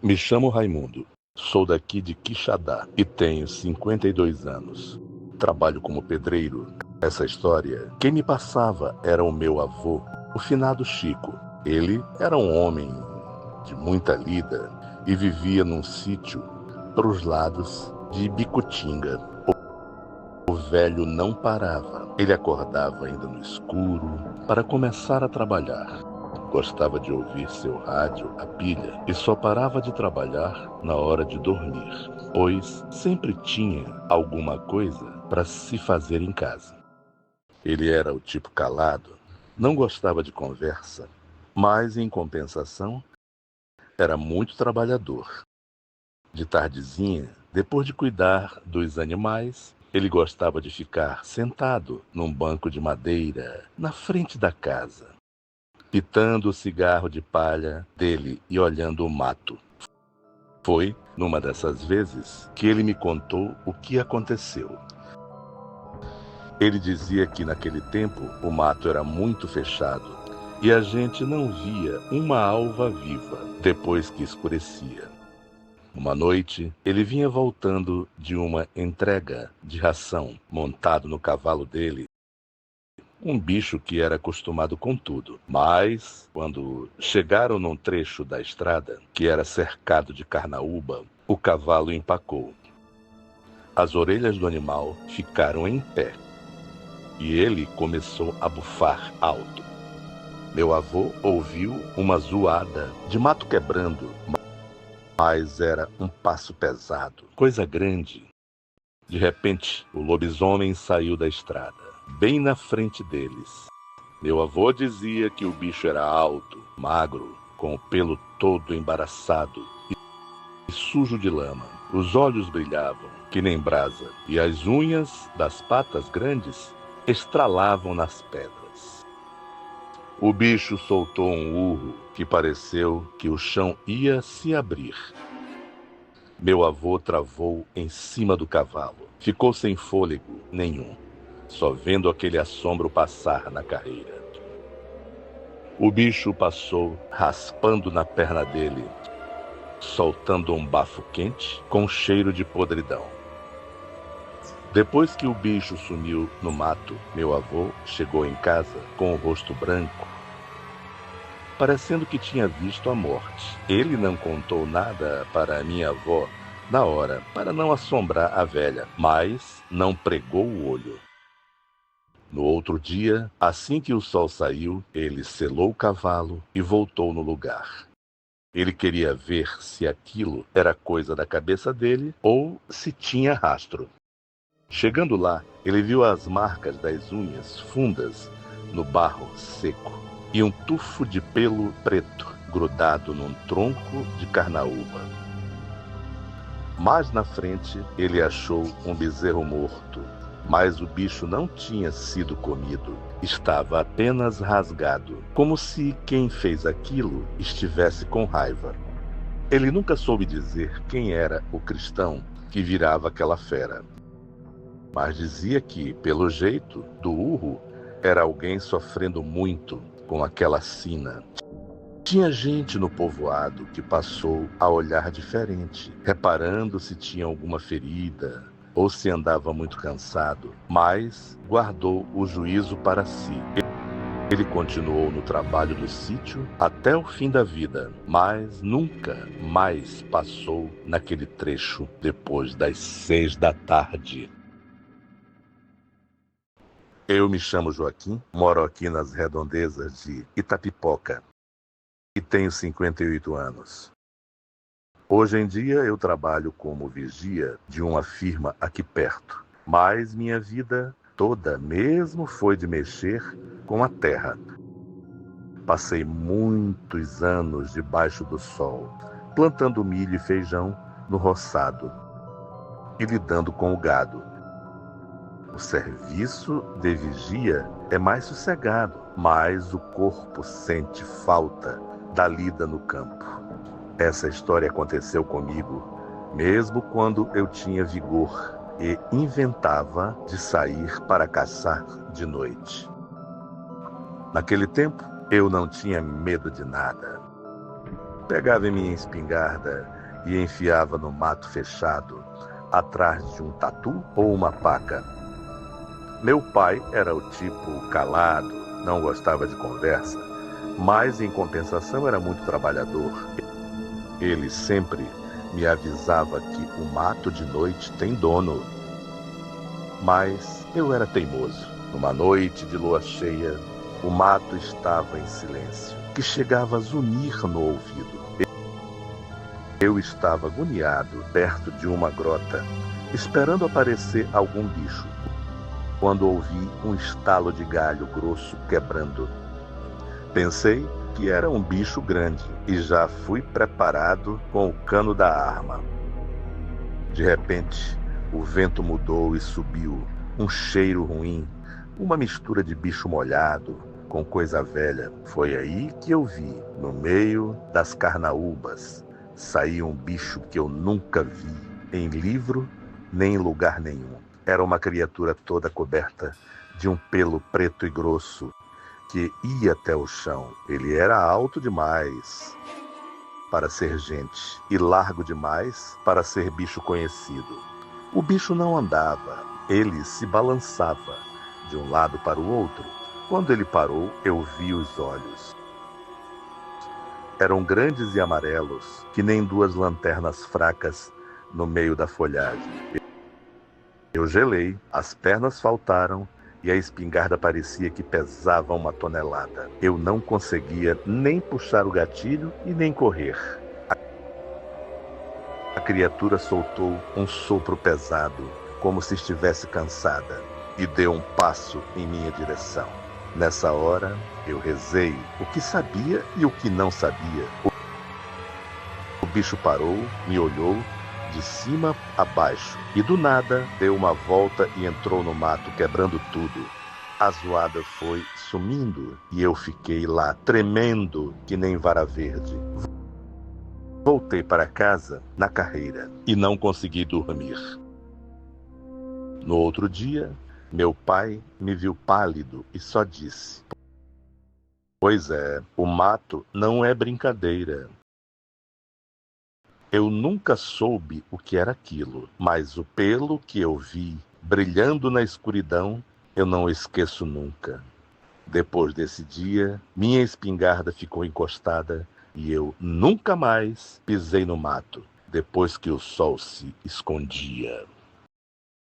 Me chamo Raimundo. Sou daqui de Quixadá e tenho 52 anos. Trabalho como pedreiro. Essa história, quem me passava era o meu avô, o finado Chico. Ele era um homem de muita lida e vivia num sítio para os lados de Bicutinga. O velho não parava. Ele acordava ainda no escuro para começar a trabalhar. Gostava de ouvir seu rádio a pilha e só parava de trabalhar na hora de dormir, pois sempre tinha alguma coisa para se fazer em casa. Ele era o tipo calado, não gostava de conversa, mas em compensação era muito trabalhador. De tardezinha, depois de cuidar dos animais, ele gostava de ficar sentado num banco de madeira na frente da casa, pitando o cigarro de palha dele e olhando o mato. Foi numa dessas vezes que ele me contou o que aconteceu. Ele dizia que naquele tempo o mato era muito fechado e a gente não via uma alva viva depois que escurecia. Uma noite, ele vinha voltando de uma entrega de ração, montado no cavalo dele, um bicho que era acostumado com tudo. Mas, quando chegaram num trecho da estrada, que era cercado de carnaúba, o cavalo empacou. As orelhas do animal ficaram em pé e ele começou a bufar alto. Meu avô ouviu uma zoada de mato quebrando, mas era um passo pesado, coisa grande. De repente, o lobisomem saiu da estrada, bem na frente deles. Meu avô dizia que o bicho era alto, magro, com o pelo todo embaraçado e sujo de lama. Os olhos brilhavam, que nem brasa, e as unhas das patas grandes estralavam nas pedras. O bicho soltou um urro que pareceu que o chão ia se abrir. Meu avô travou em cima do cavalo. Ficou sem fôlego nenhum, só vendo aquele assombro passar na carreira. O bicho passou raspando na perna dele, soltando um bafo quente com cheiro de podridão. Depois que o bicho sumiu no mato, meu avô chegou em casa com o rosto branco, parecendo que tinha visto a morte. Ele não contou nada para minha avó na hora, para não assombrar a velha, mas não pregou o olho. No outro dia, assim que o sol saiu, ele selou o cavalo e voltou no lugar. Ele queria ver se aquilo era coisa da cabeça dele ou se tinha rastro. Chegando lá, ele viu as marcas das unhas fundas no barro seco e um tufo de pelo preto grudado num tronco de carnaúba. Mais na frente, ele achou um bezerro morto, mas o bicho não tinha sido comido, estava apenas rasgado, como se quem fez aquilo estivesse com raiva. Ele nunca soube dizer quem era o cristão que virava aquela fera, mas dizia que, pelo jeito do urro, era alguém sofrendo muito com aquela sina. Tinha gente no povoado que passou a olhar diferente, reparando se tinha alguma ferida ou se andava muito cansado, mas guardou o juízo para si. Ele continuou no trabalho do sítio até o fim da vida, mas nunca mais passou naquele trecho depois das 6 da tarde. Eu me chamo Joaquim, moro aqui nas redondezas de Itapipoca e tenho 58 anos. Hoje em dia eu trabalho como vigia de uma firma aqui perto, mas minha vida toda mesmo foi de mexer com a terra. Passei muitos anos debaixo do sol, plantando milho e feijão no roçado e lidando com o gado. O serviço de vigia é mais sossegado, mas o corpo sente falta da lida no campo. Essa história aconteceu comigo, mesmo quando eu tinha vigor e inventava de sair para caçar de noite. Naquele tempo, eu não tinha medo de nada. Pegava em minha espingarda e enfiava no mato fechado, atrás de um tatu ou uma paca. Meu pai era o tipo calado, não gostava de conversa, mas em compensação era muito trabalhador. Ele sempre me avisava que o mato de noite tem dono. Mas eu era teimoso. Numa noite de lua cheia, o mato estava em silêncio, que chegava a zunir no ouvido. Eu estava agoniado perto de uma grota, esperando aparecer algum bicho, quando ouvi um estalo de galho grosso quebrando. Pensei que era um bicho grande e já fui preparado com o cano da arma. De repente, o vento mudou e subiu um cheiro ruim, uma mistura de bicho molhado com coisa velha. Foi aí que eu vi, no meio das carnaúbas, sair um bicho que eu nunca vi em livro nem em lugar nenhum. Era uma criatura toda coberta de um pelo preto e grosso que ia até o chão. Ele era alto demais para ser gente e largo demais para ser bicho conhecido. O bicho não andava, ele se balançava de um lado para o outro. Quando ele parou, eu vi os olhos. Eram grandes e amarelos, que nem duas lanternas fracas no meio da folhagem. Eu gelei, as pernas faltaram e a espingarda parecia que pesava 1 tonelada. Eu não conseguia nem puxar o gatilho e nem correr. A criatura soltou um sopro pesado, como se estivesse cansada, e deu um passo em minha direção. Nessa hora, eu rezei o que sabia e o que não sabia. O bicho parou, me olhou de cima a baixo e do nada deu uma volta e entrou no mato, quebrando tudo. A zoada foi sumindo e eu fiquei lá, tremendo que nem vara verde. Voltei para casa na carreira e não consegui dormir. No outro dia, meu pai me viu pálido e só disse: "Pois é, o mato não é brincadeira." Eu nunca soube o que era aquilo, mas o pelo que eu vi brilhando na escuridão, eu não esqueço nunca. Depois desse dia, minha espingarda ficou encostada e eu nunca mais pisei no mato, depois que o sol se escondia.